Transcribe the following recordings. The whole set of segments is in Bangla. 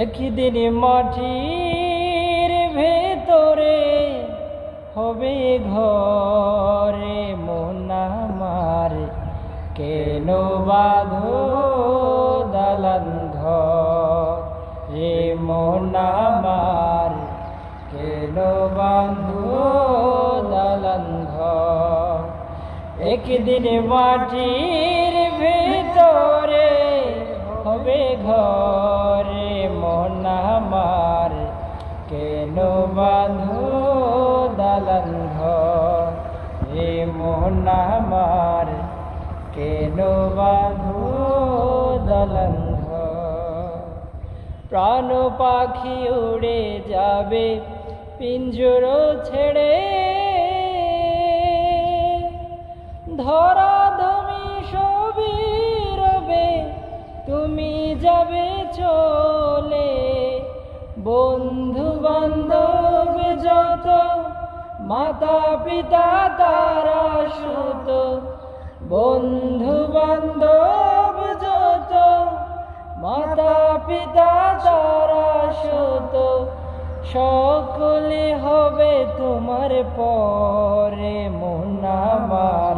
একদিন মাটির ভেতরে হবে ঘরে মন আমার, কেন বাঁধো দালান ঘর রে মন আমার, কেন বাঁধো দালান ঘর। একদিন মাটির ভেতরে হবে ঘরে মন আমার, কেন বাঁধো দালান ঘর রে মন আমার, কেন বাঁধো দালান ঘর। প্রাণ পাখি উড়ে যাবে পিঞ্জর ছেড়ে, ধরাধামী সবই রবে তুমি যাবে চলে। বন্ধু বান্ধব যত মাতা পিতা তারা সুত, বন্ধু বান্ধব যত মাতা পিতা তারা সুত, সকলে হবে তোমার পরে মন আমার,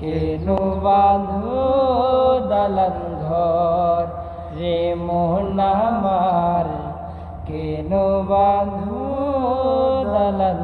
কেন বাঁধো দালান ঘর রে মন আমার, কেন বাঁধো দালান